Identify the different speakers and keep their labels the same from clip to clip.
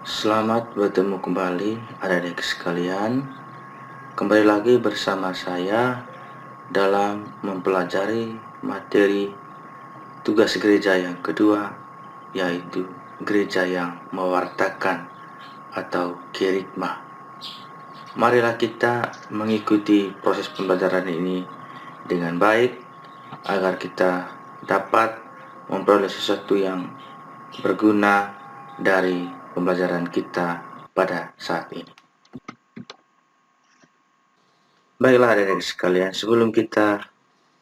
Speaker 1: Selamat bertemu kembali adik-adik sekalian. Kembali lagi bersama saya dalam mempelajari materi tugas gereja yang kedua, yaitu gereja yang mewartakan atau kerigma. Marilah kita mengikuti proses pembelajaran ini dengan baik agar kita dapat memperoleh sesuatu yang berguna dari pembelajaran kita pada saat ini. Baiklah adik-adik sekalian, sebelum kita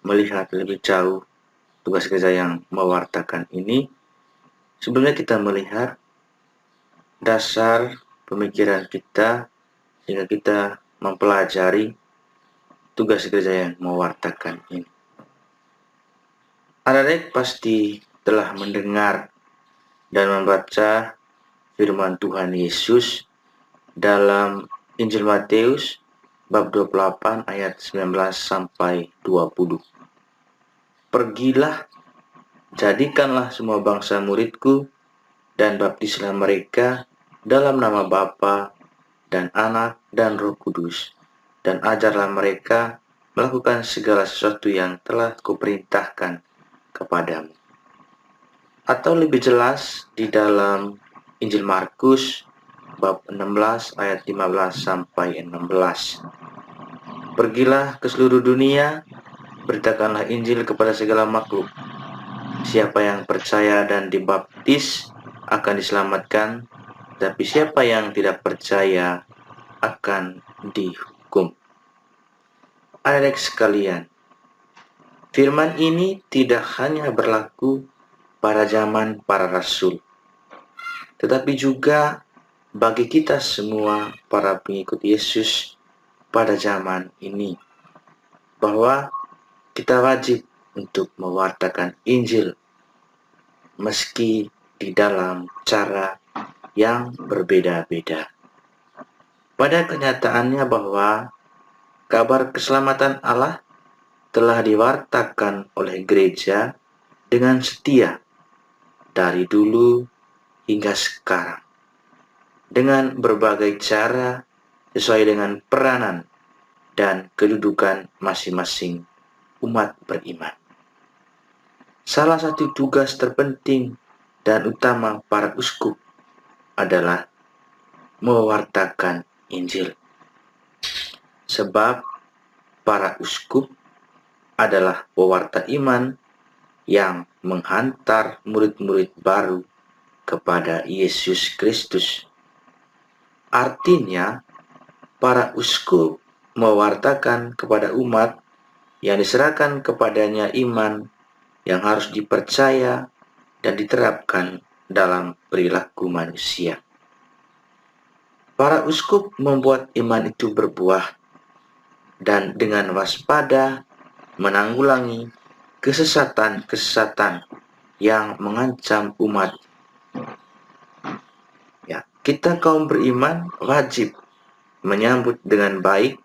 Speaker 1: melihat lebih jauh tugas gereja yang mewartakan ini, sebelumnya kita melihat dasar pemikiran kita hingga kita mempelajari tugas gereja yang mewartakan ini. Adik-adik pasti telah mendengar dan membaca firman Tuhan Yesus dalam Injil Matius bab 28 ayat 19 sampai 20. Pergilah, jadikanlah semua bangsa muridku dan baptislah mereka dalam nama Bapa dan Anak dan Roh Kudus, dan ajarlah mereka melakukan segala sesuatu yang telah kuperintahkan kepadamu. Atau lebih jelas di dalam Injil Markus bab 16 ayat 15 sampai 16. Pergilah ke seluruh dunia, beritakanlah Injil kepada segala makhluk. Siapa yang percaya dan dibaptis akan diselamatkan, tapi siapa yang tidak percaya akan dihukum. Adik sekalian, firman ini tidak hanya berlaku pada zaman para rasul, tetapi juga bagi kita semua para pengikut Yesus pada zaman ini, bahwa kita wajib untuk mewartakan Injil meski di dalam cara yang berbeda-beda. Pada kenyataannya bahwa kabar keselamatan Allah telah diwartakan oleh gereja dengan setia dari dulu hingga sekarang, dengan berbagai cara sesuai dengan peranan dan kedudukan masing-masing umat beriman. Salah satu tugas terpenting dan utama para uskup adalah mewartakan Injil. Sebab para uskup adalah pewarta iman yang menghantar murid-murid baru kepada Yesus Kristus. Artinya, para uskup mewartakan kepada umat yang diserahkan kepadanya iman yang harus dipercaya dan diterapkan dalam perilaku manusia. Para uskup membuat iman itu berbuah dan dengan waspada menanggulangi kesesatan-kesesatan yang mengancam umat. Kita kaum beriman wajib menyambut dengan baik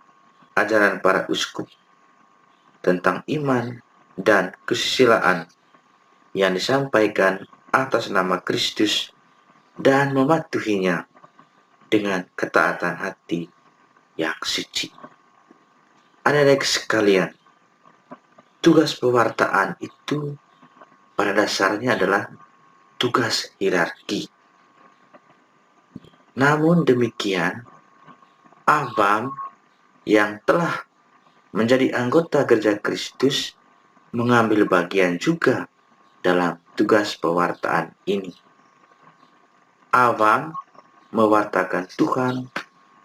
Speaker 1: ajaran para uskup tentang iman dan kesusilaan yang disampaikan atas nama Kristus dan mematuhinya dengan ketaatan hati yang suci. Adik-adik sekalian, tugas pewartaan itu pada dasarnya adalah tugas hierarki. Namun demikian, awam yang telah menjadi anggota gereja Kristus mengambil bagian juga dalam tugas pewartaan ini. Awam mewartakan Tuhan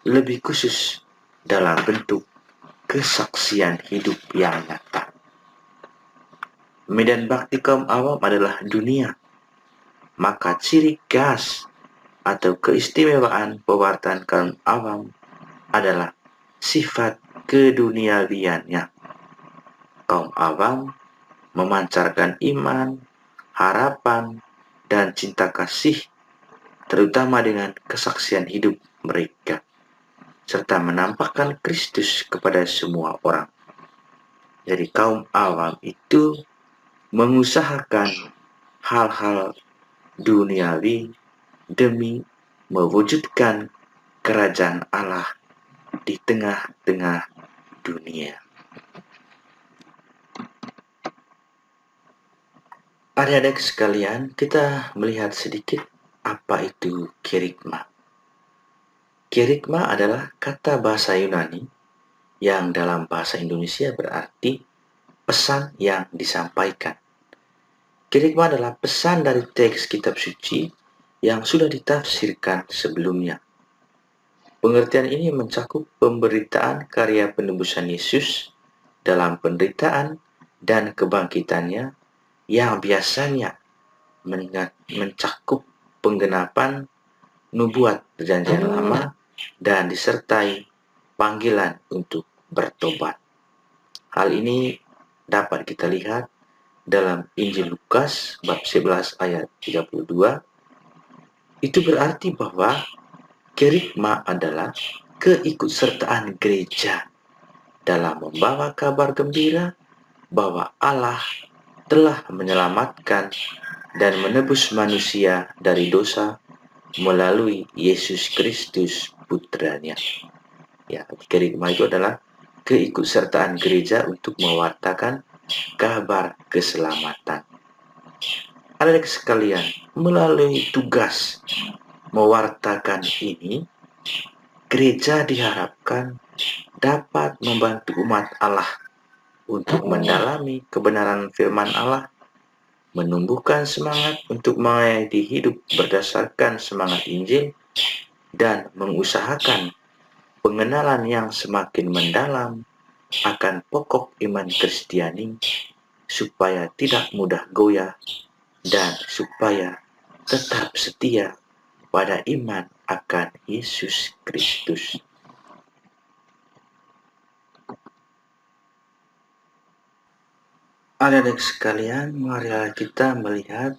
Speaker 1: lebih khusus dalam bentuk kesaksian hidup yang nyata. Medan bakti kaum awam adalah dunia, maka ciri khas atau keistimewaan pewartaan kaum awam adalah sifat keduniawiannya. Kaum awam memancarkan iman, harapan, dan cinta kasih, terutama dengan kesaksian hidup mereka, serta menampakkan Kristus kepada semua orang. Jadi kaum awam itu mengusahakan hal-hal duniawi demi mewujudkan kerajaan Allah di tengah-tengah dunia. Adik-adik sekalian, kita melihat sedikit apa itu kerigma. Kerigma adalah kata bahasa Yunani yang dalam bahasa Indonesia berarti pesan yang disampaikan. Kerigma adalah pesan dari teks kitab suci yang sudah ditafsirkan sebelumnya. Pengertian ini mencakup pemberitaan karya penebusan Yesus dalam penderitaan dan kebangkitannya yang biasanya mencakup penggenapan nubuat perjanjian lama dan disertai panggilan untuk bertobat. Hal ini dapat kita lihat dalam Injil Lukas bab 11 ayat 32. Itu berarti bahwa kerigma adalah keikutsertaan gereja dalam membawa kabar gembira bahwa Allah telah menyelamatkan dan menebus manusia dari dosa melalui Yesus Kristus Putranya. Ya, kerigma itu adalah keikutsertaan gereja untuk mewartakan kabar keselamatan. Adik sekalian, melalui tugas mewartakan ini, gereja diharapkan dapat membantu umat Allah untuk mendalami kebenaran firman Allah, menumbuhkan semangat untuk mengayomi hidup berdasarkan semangat Injil, dan mengusahakan pengenalan yang semakin mendalam akan pokok iman Kristiani supaya tidak mudah goyah dan supaya tetap setia pada iman akan Yesus Kristus. Adik-adik sekalian, marilah kita melihat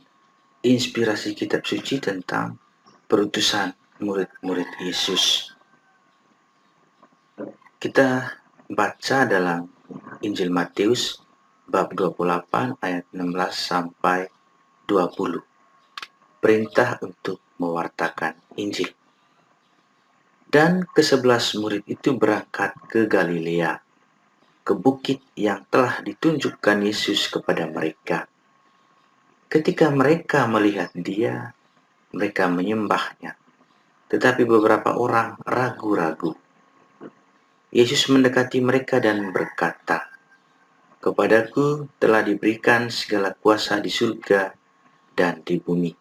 Speaker 1: inspirasi kitab suci tentang perutusan murid-murid Yesus. Kita baca dalam Injil Matius bab 28 ayat 16 sampai 20. Perintah untuk mewartakan Injil. Dan ke-11 murid itu berangkat ke Galilea, ke bukit yang telah ditunjukkan Yesus kepada mereka. Ketika mereka melihat Dia, mereka menyembahnya. Tetapi beberapa orang ragu-ragu. Yesus mendekati mereka dan berkata, "Kepadaku telah diberikan segala kuasa di surga dan di bumi.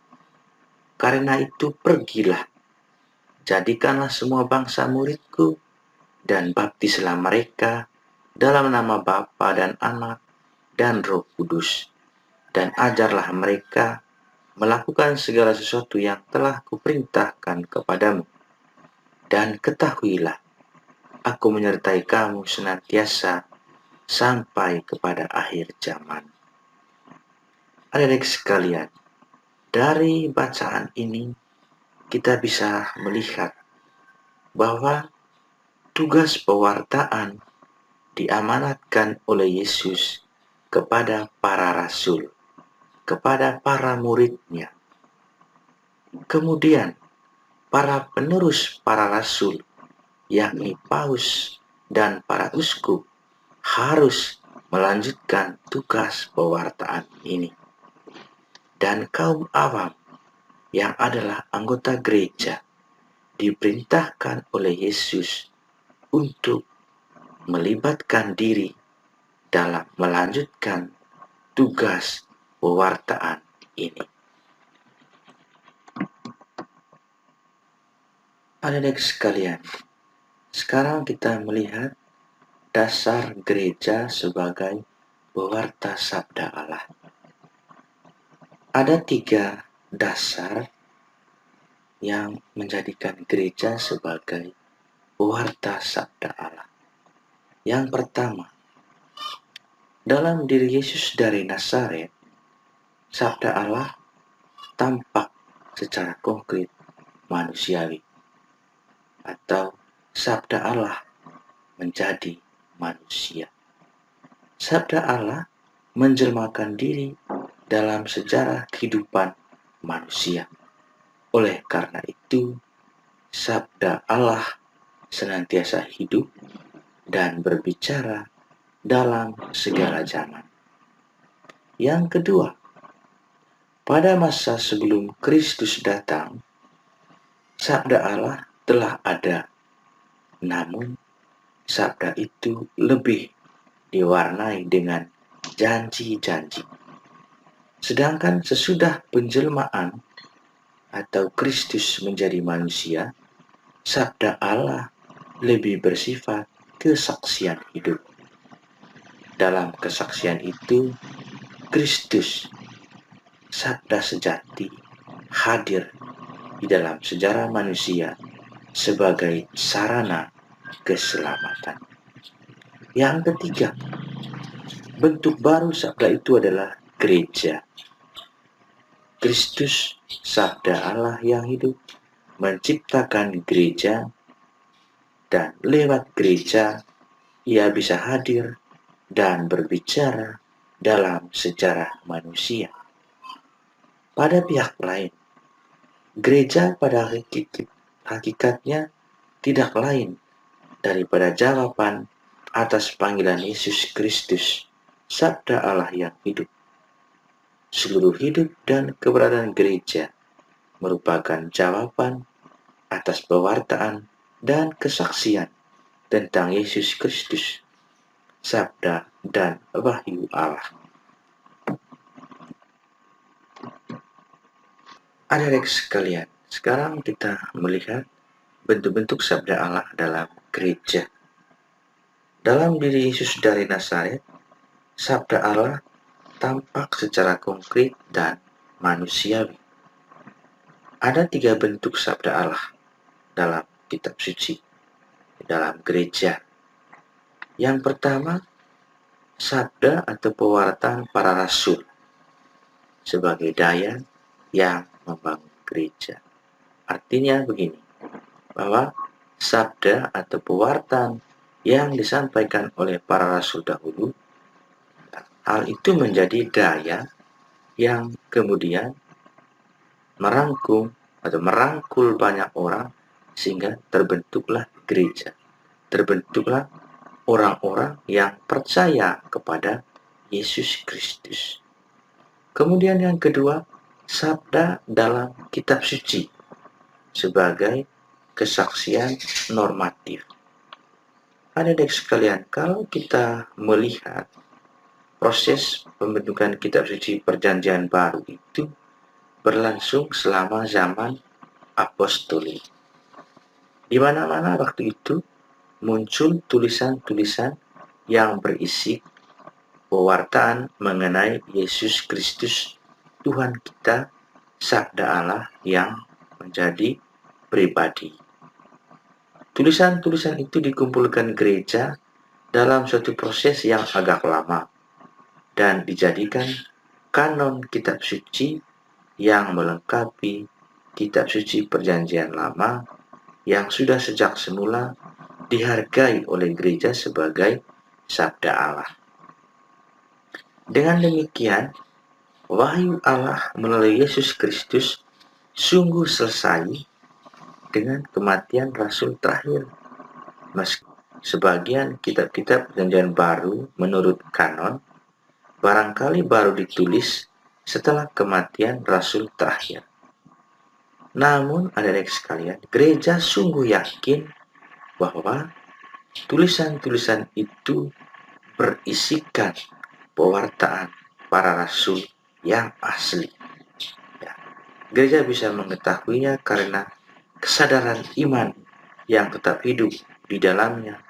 Speaker 1: Karena itu pergilah, jadikanlah semua bangsa muridku, dan baptislah mereka dalam nama Bapa dan Anak dan Roh Kudus, dan ajarlah mereka melakukan segala sesuatu yang telah kuperintahkan kepadamu. Dan ketahuilah, aku menyertai kamu senantiasa sampai kepada akhir zaman." Adik-adik sekalian, dari bacaan ini kita bisa melihat bahwa tugas pewartaan diamanatkan oleh Yesus kepada para rasul, kepada para muridnya. Kemudian para penerus para rasul, yakni paus dan para uskup, harus melanjutkan tugas pewartaan ini. Dan kaum awam yang adalah anggota gereja diperintahkan oleh Yesus untuk melibatkan diri dalam melanjutkan tugas pewartaan ini. Adik-adik sekalian, sekarang kita melihat dasar gereja sebagai pewarta sabda Allah. Ada 3 dasar yang menjadikan gereja sebagai pewarta sabda Allah. Yang pertama, dalam diri Yesus dari Nazaret, sabda Allah tampak secara konkret manusiawi, atau sabda Allah menjadi manusia. Sabda Allah menjelmakan diri dalam sejarah kehidupan manusia. Oleh karena itu, sabda Allah senantiasa hidup dan berbicara dalam segala zaman. Yang kedua, pada masa sebelum Kristus datang, sabda Allah telah ada, namun sabda itu lebih diwarnai dengan janji-janji. Sedangkan sesudah penjelmaan atau Kristus menjadi manusia, sabda Allah lebih bersifat kesaksian hidup. Dalam kesaksian itu, Kristus, sabda sejati, hadir di dalam sejarah manusia sebagai sarana keselamatan. Yang ketiga, bentuk baru sabda itu adalah gereja. Kristus, sabda Allah yang hidup, menciptakan gereja, dan lewat gereja ia bisa hadir dan berbicara dalam sejarah manusia. Pada pihak lain, gereja pada hakikatnya tidak lain daripada jawaban atas panggilan Yesus Kristus, sabda Allah yang hidup. Seluruh hidup dan keberadaan gereja merupakan jawaban atas pewartaan dan kesaksian tentang Yesus Kristus, sabda dan wahyu Allah. Adik-adik sekalian, sekarang kita melihat bentuk-bentuk sabda Allah dalam gereja. Dalam diri Yesus dari Nazaret, sabda Allah tampak secara konkret dan manusiawi. Ada 3 bentuk sabda Allah dalam kitab suci, dalam gereja. Yang pertama, sabda atau pewartaan para rasul sebagai daya yang membangun gereja. Artinya begini, bahwa sabda atau pewartaan yang disampaikan oleh para rasul dahulu, hal itu menjadi daya yang kemudian merangkum atau merangkul banyak orang sehingga terbentuklah gereja. Terbentuklah orang-orang yang percaya kepada Yesus Kristus. Kemudian yang kedua, sabda dalam kitab suci sebagai kesaksian normatif. Adik-adik sekalian, kalau kita melihat proses pembentukan kitab suci Perjanjian Baru itu berlangsung selama zaman apostolik. Di mana-mana waktu itu muncul tulisan-tulisan yang berisi pewartaan mengenai Yesus Kristus, Tuhan kita, sabda Allah yang menjadi pribadi. Tulisan-tulisan itu dikumpulkan gereja dalam suatu proses yang agak lama dan dijadikan kanon kitab suci yang melengkapi kitab suci Perjanjian Lama yang sudah sejak semula dihargai oleh gereja sebagai sabda Allah. Dengan demikian, wahyu Allah melalui Yesus Kristus sungguh selesai dengan kematian Rasul terakhir. Sebagian kitab-kitab Perjanjian Baru menurut kanon barangkali baru ditulis setelah kematian Rasul terakhir. Namun, adik-adik sekalian, gereja sungguh yakin bahwa tulisan-tulisan itu berisikan pewartaan para rasul yang asli. Gereja bisa mengetahuinya karena kesadaran iman yang tetap hidup di dalamnya,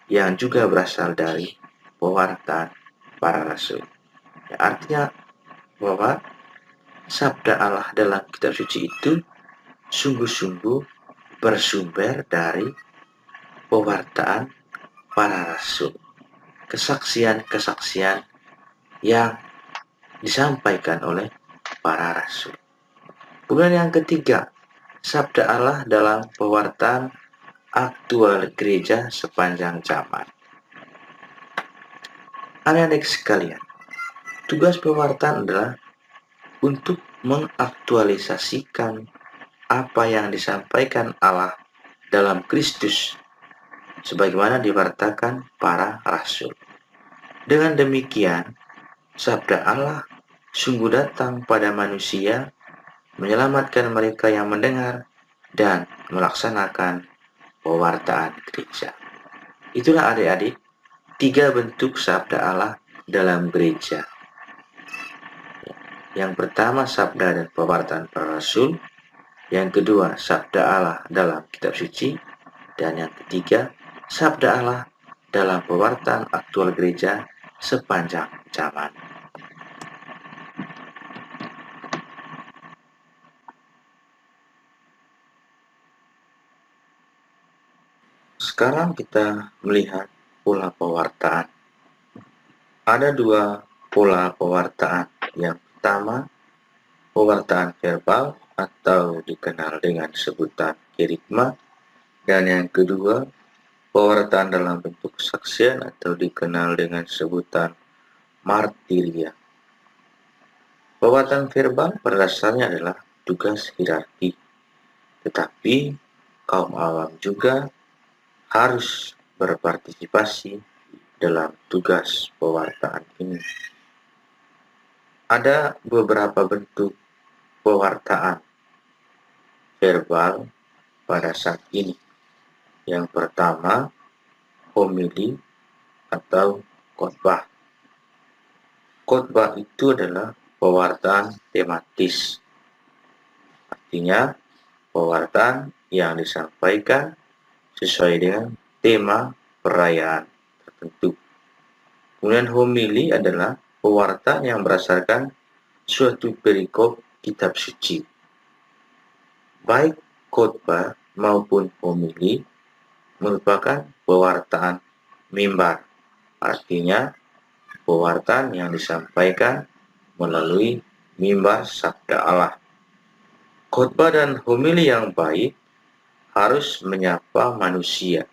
Speaker 1: yang juga berasal dari pewartaan para rasul. Artinya bahwa sabda Allah dalam kitab suci itu sungguh-sungguh bersumber dari pewartaan para rasul, kesaksian-kesaksian yang disampaikan oleh para rasul. Kemudian yang ketiga, sabda Allah dalam pewartaan aktual gereja sepanjang zaman. Adik-adik sekalian, tugas pewartaan adalah untuk mengaktualisasikan apa yang disampaikan Allah dalam Kristus, sebagaimana diwartakan para rasul. Dengan demikian, sabda Allah sungguh datang pada manusia, menyelamatkan mereka yang mendengar dan melaksanakan pewartaan gereja. Itulah adik-adik, 3 bentuk sabda Allah dalam gereja. Yang pertama, sabda dan pewartaan para rasul. Yang kedua, sabda Allah dalam kitab suci. Dan yang ketiga, sabda Allah dalam pewartaan aktual gereja sepanjang zaman. Sekarang kita melihat pola pewartaan. Ada 2 pola pewartaan. Yang pertama, pewartaan verbal atau dikenal dengan sebutan kerigma. Dan yang kedua, pewartaan dalam bentuk kesaksian atau dikenal dengan sebutan martiria. Pewartaan verbal pada dasarnya adalah tugas hierarki, tetapi kaum awam juga harus berpartisipasi dalam tugas pewartaan ini. Ada beberapa bentuk pewartaan verbal pada saat ini. Yang pertama, homili atau khotbah. Khotbah itu adalah pewartaan tematis. Artinya, pewartaan yang disampaikan sesuai dengan tema perayaan tertentu. Kemudian homili adalah pewartaan yang berdasarkan suatu perikop kitab suci. Baik khotbah maupun homili merupakan pewartaan mimbar. Artinya, pewartaan yang disampaikan melalui mimbar sabda Allah. Khotbah dan homili yang baik harus menyapa manusia,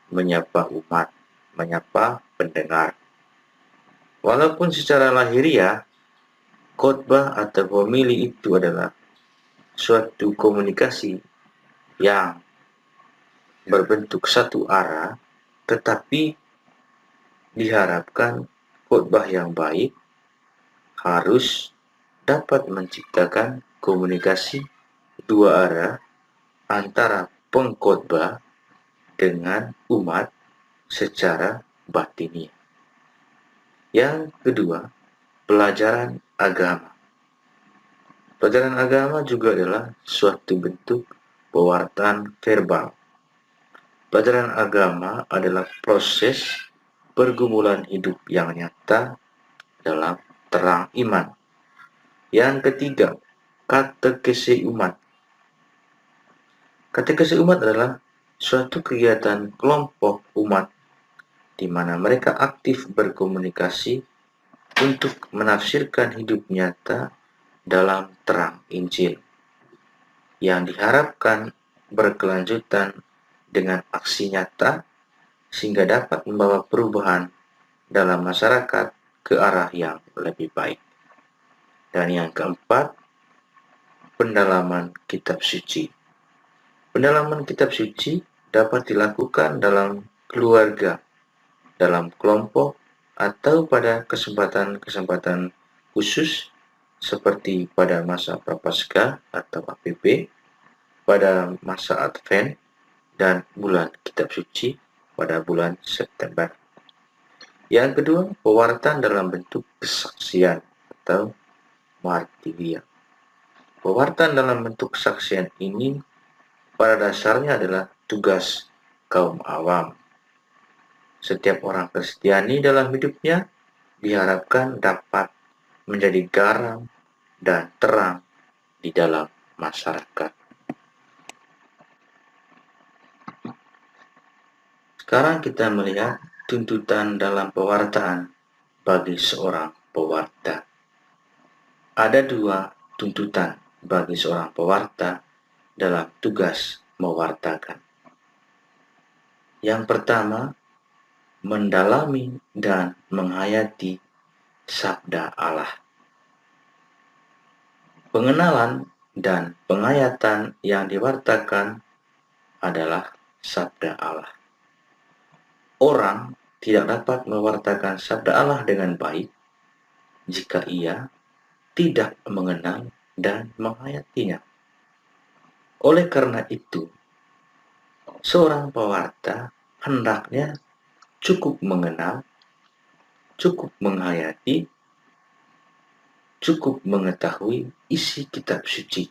Speaker 1: menyapa umat, menyapa pendengar. Walaupun secara lahiriah, khotbah atau homili itu adalah suatu komunikasi yang berbentuk satu arah, tetapi diharapkan khotbah yang baik harus dapat menciptakan komunikasi 2 arah antara pengkhotbah dengan umat secara batiniah. Yang kedua, pelajaran agama. Pelajaran agama juga adalah suatu bentuk pewartaan verbal. Pelajaran agama adalah proses pergumulan hidup yang nyata dalam terang iman. Yang ketiga, katekesi umat. Katekesi umat adalah suatu kegiatan kelompok umat di mana mereka aktif berkomunikasi untuk menafsirkan hidup nyata dalam terang Injil, yang diharapkan berkelanjutan dengan aksi nyata sehingga dapat membawa perubahan dalam masyarakat ke arah yang lebih baik. Dan yang keempat, pendalaman kitab suci. Pendalaman kitab suci dapat dilakukan dalam keluarga, dalam kelompok, atau pada kesempatan-kesempatan khusus seperti pada masa Prapaskah atau APP, pada masa Advent, dan bulan kitab suci pada bulan September. Yang kedua, pewartaan dalam bentuk kesaksian atau martiria. Pewartaan dalam bentuk kesaksian ini pada dasarnya adalah tugas kaum awam. Setiap orang Kristiani dalam hidupnya diharapkan dapat menjadi garam dan terang di dalam masyarakat. Sekarang kita melihat tuntutan dalam pewartaan bagi seorang pewarta. Ada 2 tuntutan bagi seorang pewarta dalam tugas mewartakan. Yang pertama, mendalami dan menghayati sabda Allah. Pengenalan dan penghayatan yang diwartakan adalah sabda Allah. Orang tidak dapat mewartakan sabda Allah dengan baik jika ia tidak mengenal dan menghayatinya. Oleh karena itu, seorang pewarta hendaknya cukup mengenal, cukup menghayati, cukup mengetahui isi kitab suci,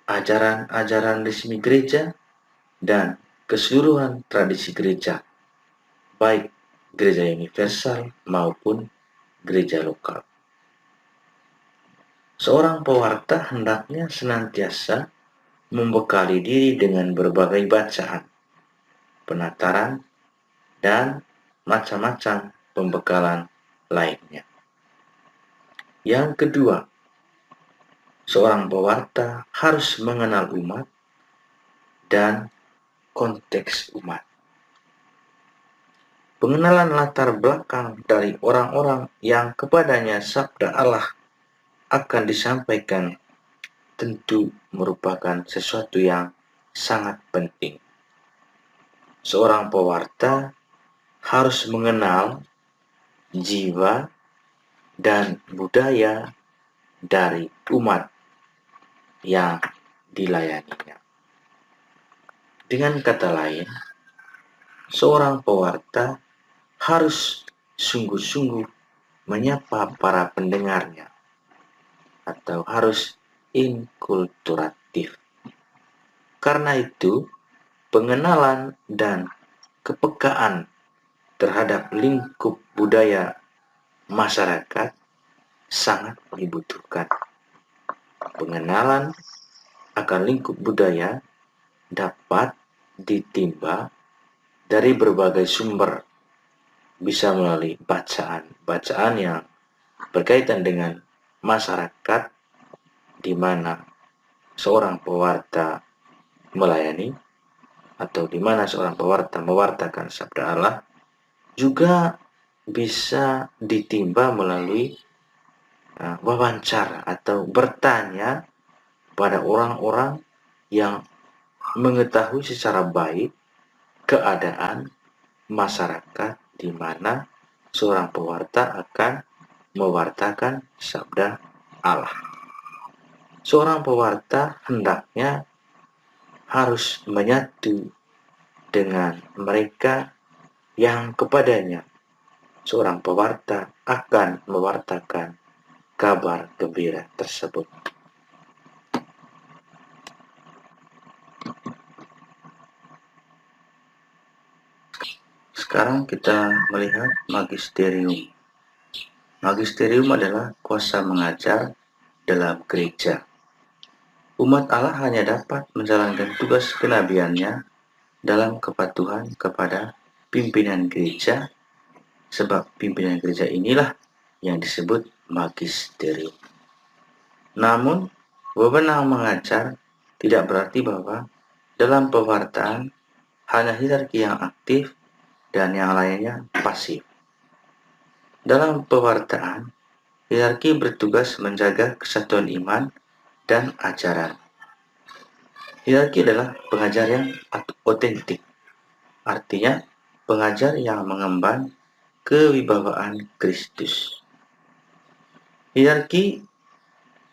Speaker 1: ajaran-ajaran resmi gereja, dan keseluruhan tradisi gereja, baik gereja universal maupun gereja lokal. Seorang pewarta hendaknya senantiasa membekali diri dengan berbagai bacaan, penataran, dan macam-macam pembekalan lainnya. Yang kedua, seorang pewarta harus mengenal umat dan konteks umat. Pengenalan latar belakang dari orang-orang yang kepadanya sabda Allah akan disampaikan tentu merupakan sesuatu yang sangat penting. Seorang pewarta harus mengenal jiwa dan budaya dari umat yang dilayaninya. Dengan kata lain, seorang pewarta harus sungguh-sungguh menyapa para pendengarnya atau harus inkulturatif. Karena itu, pengenalan dan kepekaan terhadap lingkup budaya masyarakat sangat dibutuhkan. Pengenalan akan lingkup budaya dapat ditimba dari berbagai sumber, bisa melalui bacaan yang berkaitan dengan masyarakat di mana seorang pewarta melayani atau di mana seorang pewarta mewartakan sabda Allah, juga bisa ditimba melalui wawancara atau bertanya pada orang-orang yang mengetahui secara baik keadaan masyarakat di mana seorang pewarta akan mewartakan sabda Allah. Seorang pewarta hendaknya harus menyatu dengan mereka yang kepadanya seorang pewarta akan mewartakan kabar gembira tersebut. Sekarang kita melihat magisterium. Magisterium adalah kuasa mengajar dalam gereja. Umat Allah hanya dapat menjalankan tugas kenabiannya dalam kepatuhan kepada pimpinan gereja, sebab pimpinan gereja inilah yang disebut magisterium. Namun, wewenang mengajar tidak berarti bahwa dalam pewartaan hanya hierarki yang aktif dan yang lainnya pasif. Dalam pewartaan, hierarki bertugas menjaga kesatuan iman dan ajaran. Hierarki adalah pengajar yang otentik, artinya pengajar yang mengemban kewibawaan Kristus. Hierarki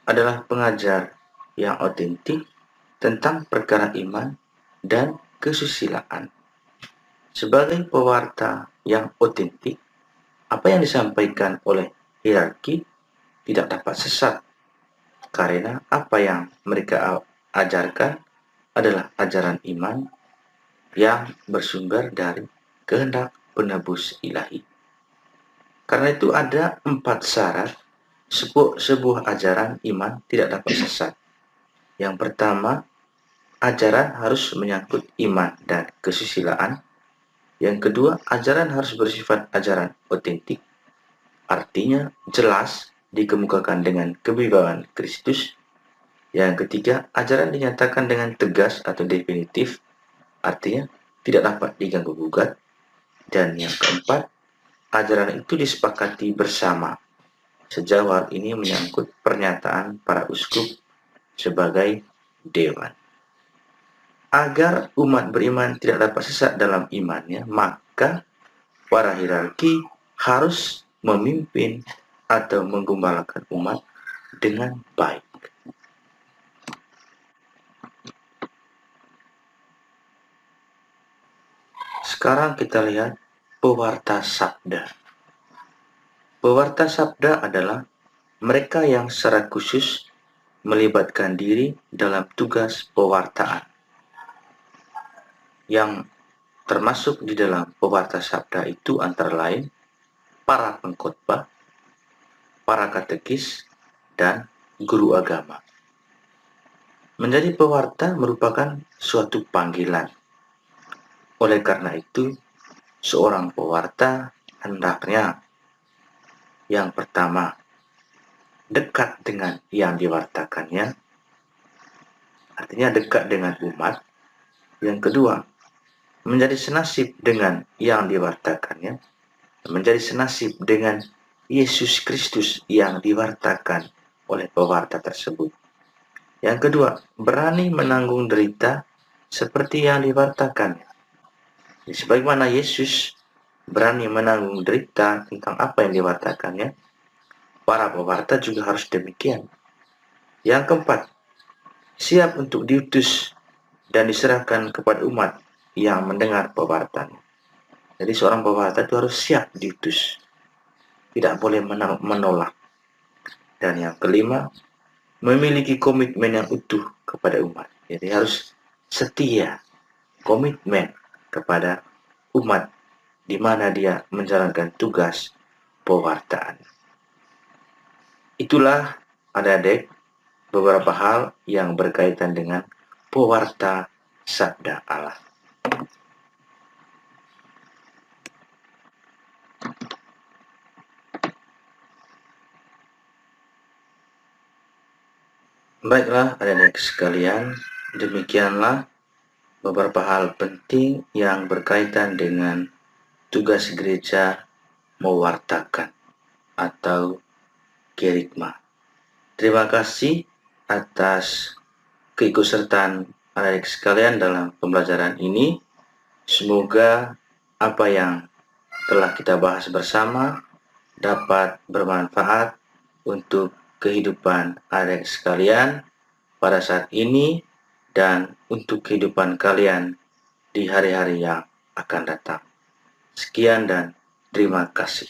Speaker 1: adalah pengajar yang otentik tentang perkara iman dan kesusilaan. Sebagai pewarta yang otentik, apa yang disampaikan oleh hierarki tidak dapat sesat, karena apa yang mereka ajarkan adalah ajaran iman yang bersumber dari kehendak penebus ilahi. Karena itu ada 4 syarat sebuah ajaran iman tidak dapat sesat. Yang pertama, ajaran harus menyangkut iman dan kesusilaan. Yang kedua, ajaran harus bersifat ajaran otentik, artinya jelas dikemukakan dengan kewibawaan Kristus. Yang ketiga, ajaran dinyatakan dengan tegas atau definitif, artinya tidak dapat diganggu-gugat. Dan yang keempat, ajaran itu disepakati bersama, sejauh hal ini menyangkut pernyataan para uskup sebagai dewan. Agar umat beriman tidak dapat sesat dalam imannya, maka para hierarki harus memimpin atau menggembalakan umat dengan baik. Sekarang kita lihat pewarta sabda. Pewarta sabda adalah mereka yang secara khusus melibatkan diri dalam tugas pewartaan. Yang termasuk di dalam pewarta sabda itu antara lain para pengkhotbah, para katekis, dan guru agama. Menjadi pewarta merupakan suatu panggilan. Oleh karena itu, seorang pewarta hendaknya yang pertama dekat dengan yang diwartakannya, artinya dekat dengan umat. Yang kedua, menjadi senasib dengan yang diwartakannya, menjadi senasib dengan Yesus Kristus yang diwartakan oleh pewarta tersebut. Yang kedua, berani menanggung derita seperti yang diwartakannya. Sebagaimana Yesus berani menanggung derita tentang apa yang diwartakannya, para pewarta juga harus demikian. Yang keempat, siap untuk diutus dan diserahkan kepada umat yang mendengar pewartaan. Jadi seorang pewarta itu harus siap diutus, tidak boleh menolak. Dan yang kelima, memiliki komitmen yang utuh kepada umat. Jadi harus setia, komitmen kepada umat di mana dia menjalankan tugas pewartaan. Itulah adik-adik beberapa hal yang berkaitan dengan pewarta sabda Allah. Baiklah adik-adik sekalian, demikianlah beberapa hal penting yang berkaitan dengan tugas gereja mewartakan atau kerigma. Terima kasih atas keikutsertaan adik-adik sekalian dalam pembelajaran ini. Semoga apa yang telah kita bahas bersama dapat bermanfaat untuk kehidupan adik sekalian pada saat ini dan untuk kehidupan kalian di hari-hari yang akan datang. Sekian dan terima kasih.